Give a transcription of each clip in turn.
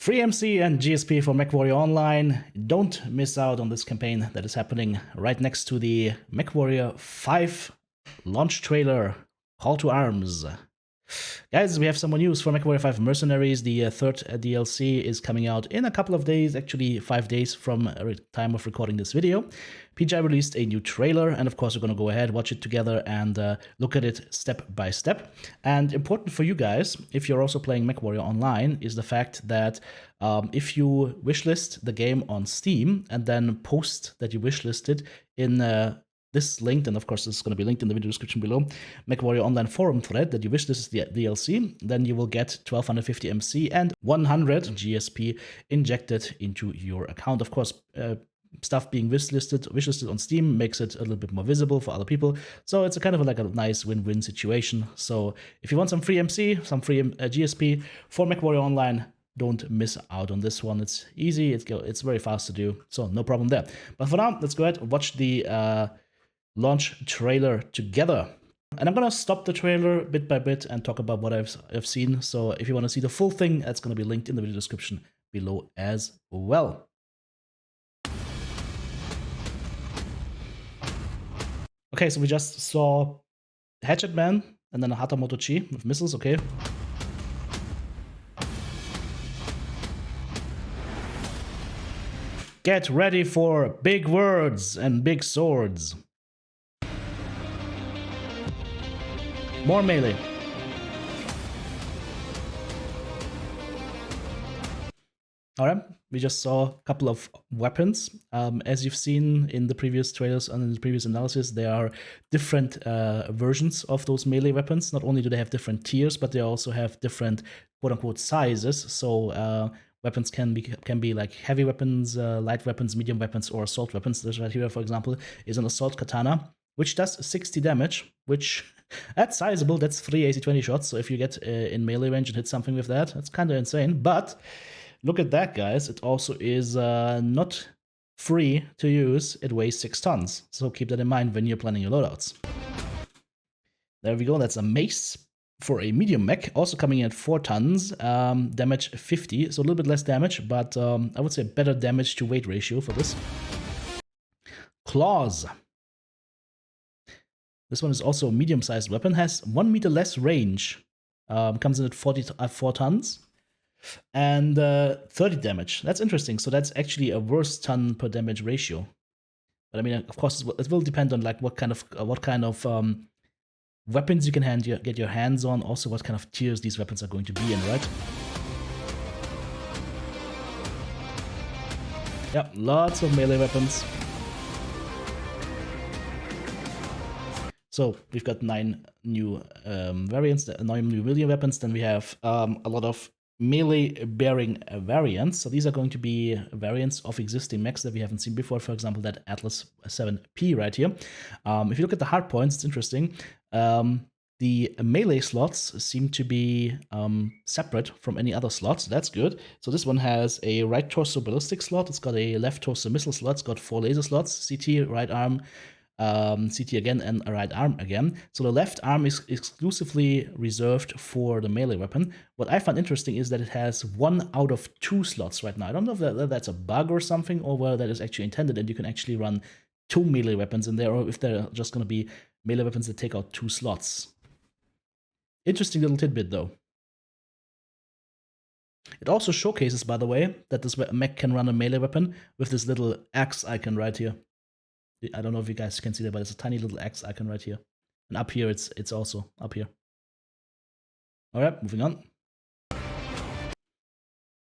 Free MC and GSP for Mechwarrior Online. Don't miss out on this campaign that is happening right next to the Mechwarrior 5 launch trailer. Call to arms. Guys, we have some more news for Mechwarrior 5 Mercenaries. The third DLC is coming out in a couple of days, actually 5 days from time of recording this video. PGI released a new trailer, and of course we're going to go ahead, watch it together, and look at it step by step. And important for you guys, if you're also playing Mechwarrior Online, is the fact that if you wishlist the game on Steam and then post that you wishlisted in this linked, and of course this is going to be linked in the video description below, Mechwarrior Online forum thread, that you wish this is the DLC, then you will get 1250 MC and 100 GSP injected into your account. Of course, stuff being wishlisted on Steam makes it a little bit more visible for other people, so it's a kind of like a nice win-win situation. So if you want some free MC, some free GSP for Mechwarrior Online, don't miss out on this one. It's easy, it's very fast to do, so no problem there. But for now, let's go ahead and watch the launch trailer together. And I'm gonna stop the trailer bit by bit and talk about what I've seen. So if you want to see the full thing, that's gonna be linked in the video description below as well. Okay, so we just saw Hatchet Man and then a Hatamoto Chi with missiles, okay. Get ready for big words and big swords. More melee. Alright, we just saw a couple of weapons. As you've seen in the previous trailers and in the previous analysis, there are different versions of those melee weapons. Not only do they have different tiers, but they also have different quote-unquote sizes. So weapons can be like heavy weapons, light weapons, medium weapons, or assault weapons. This right here, for example, is an assault katana, which does 60 damage, which that's sizable. That's 3 AC-20 shots. So if you get in melee range and hit something with that, that's kind of insane. But look at that, guys. It also is not free to use. It weighs 6 tons. So keep that in mind when you're planning your loadouts. There we go. That's a mace for a medium mech, also coming in at 4 tons, damage 50, so a little bit less damage, but I would say better damage to weight ratio for this. Claws. This one is also a medium-sized weapon, has 1 meter less range, comes in at 4 tons, and 30 damage. That's interesting, so that's actually a worse ton per damage ratio. But I mean, of course, it will depend on like what kind of weapons you can get your hands on, also what kind of tiers these weapons are going to be in, right? Yep, lots of melee weapons. So we've got 9 new variants, 9 new melee weapons. Then we have a lot of melee-bearing variants. So these are going to be variants of existing mechs that we haven't seen before. For example, that Atlas 7P right here. If you look at the hard points, it's interesting. The melee slots seem to be separate from any other slots. That's good. So this one has a right torso ballistic slot. It's got a left torso missile slot. It's got 4 laser slots, CT, right arm, CT again, and a right arm again. So the left arm is exclusively reserved for the melee weapon. What I find interesting is that it has 1 out of 2 slots right now. I don't know if that's a bug or something, or whether that is actually intended and you can actually run 2 melee weapons in there, or if they're just going to be melee weapons that take out 2 slots. Interesting little tidbit, though. It also showcases, by the way, that this mech can run a melee weapon with this little axe icon right here. I don't know if you guys can see that, but it's a tiny little axe icon right here. And up here, it's also up here. Alright, moving on.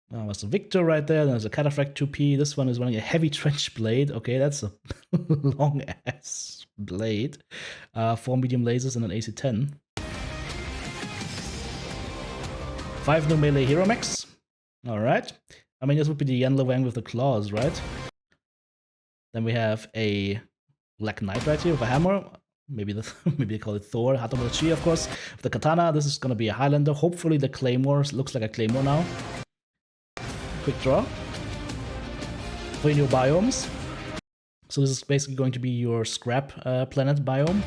There's a Victor right there. There's a Cataphract 2P. This one is running a heavy trench blade. Okay, that's a long-ass blade. 4 medium lasers and an AC-10. 5 new melee hero mechs. Alright. I mean, this would be the Yan Wang with the claws, right? Then we have a Black Knight right here with a hammer. Maybe they call it Thor. Hatamoto Chi, of course. With the katana, this is going to be a Highlander. Hopefully the Claymore looks like a Claymore now. Quick draw. 3 new biomes. So this is basically going to be your scrap planet biome.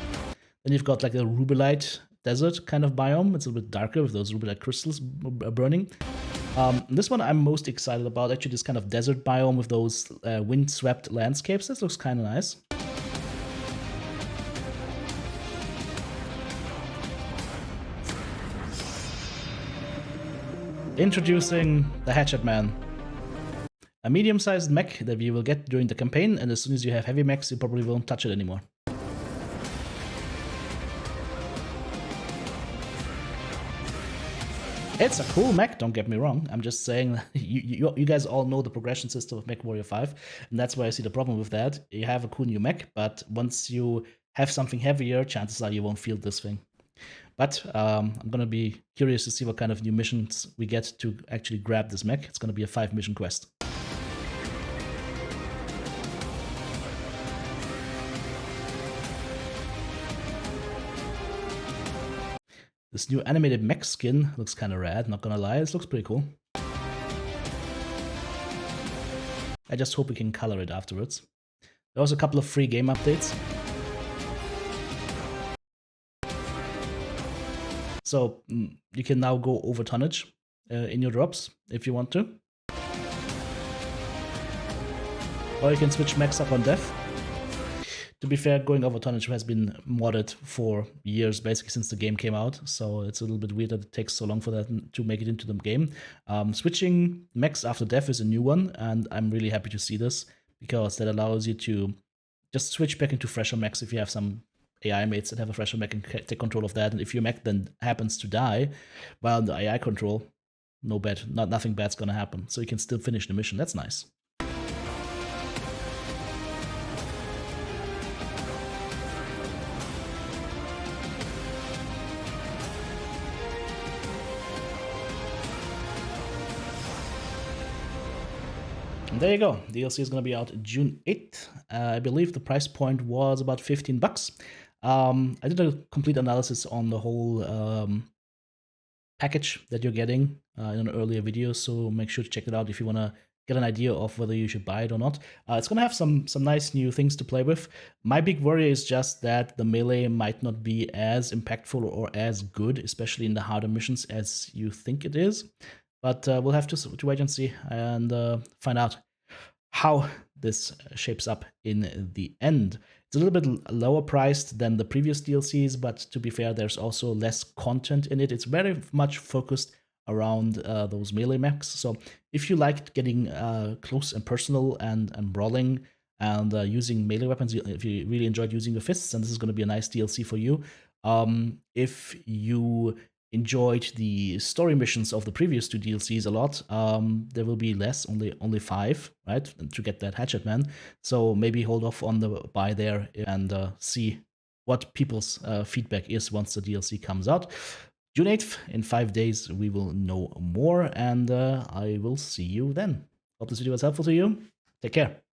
Then you've got like a Rubelite desert kind of biome. It's a little bit darker with those Rubelite crystals burning. This one I'm most excited about, actually this kind of desert biome with those wind-swept landscapes. This looks kind of nice. Introducing the Hatchet Man. A medium-sized mech that you will get during the campaign, and as soon as you have heavy mechs, you probably won't touch it anymore. It's a cool mech, don't get me wrong. I'm just saying, you guys all know the progression system of Mechwarrior 5, and that's where I see the problem with that. You have a cool new mech, but once you have something heavier, chances are you won't feel this thing. But I'm going to be curious to see what kind of new missions we get to actually grab this mech. It's going to be a 5-mission quest. This new animated mech skin looks kind of rad, not gonna lie, this looks pretty cool. I just hope we can color it afterwards. There was a couple of free game updates. So you can now go over tonnage in your drops if you want to. Or you can switch mechs up on death. To be fair, going over tonnage has been modded for years, basically since the game came out, so it's a little bit weird that it takes so long for that to make it into the game. Switching mechs after death is a new one, and I'm really happy to see this, because that allows you to just switch back into fresher mechs if you have some AI mates that have a fresher mech and take control of that, and if your mech then happens to die while in the AI control, nothing bad's gonna happen, so you can still finish the mission. That's nice. And there you go. DLC is going to be out June 8th. I believe the price point was about $15. I did a complete analysis on the whole package that you're getting in an earlier video, so make sure to check it out if you want to get an idea of whether you should buy it or not. It's going to have some nice new things to play with. My big worry is just that the melee might not be as impactful or as good, especially in the harder missions, as you think it is. But we'll have to wait and see and find out how this shapes up in the end. It's a little bit lower priced than the previous DLCs, but to be fair, there's also less content in it. It's very much focused around those melee mechs. So if you liked getting close and personal and brawling and using melee weapons, if you really enjoyed using your fists, then this is going to be a nice DLC for you. If you enjoyed the story missions of the previous 2 DLCs a lot, there will be less, only 5, right, to get that Hatchet Man. So maybe hold off on the buy there and see what people's feedback is once the DLC comes out. June 8th, in 5 days, we will know more, and I will see you then. Hope this video was helpful to you. Take care.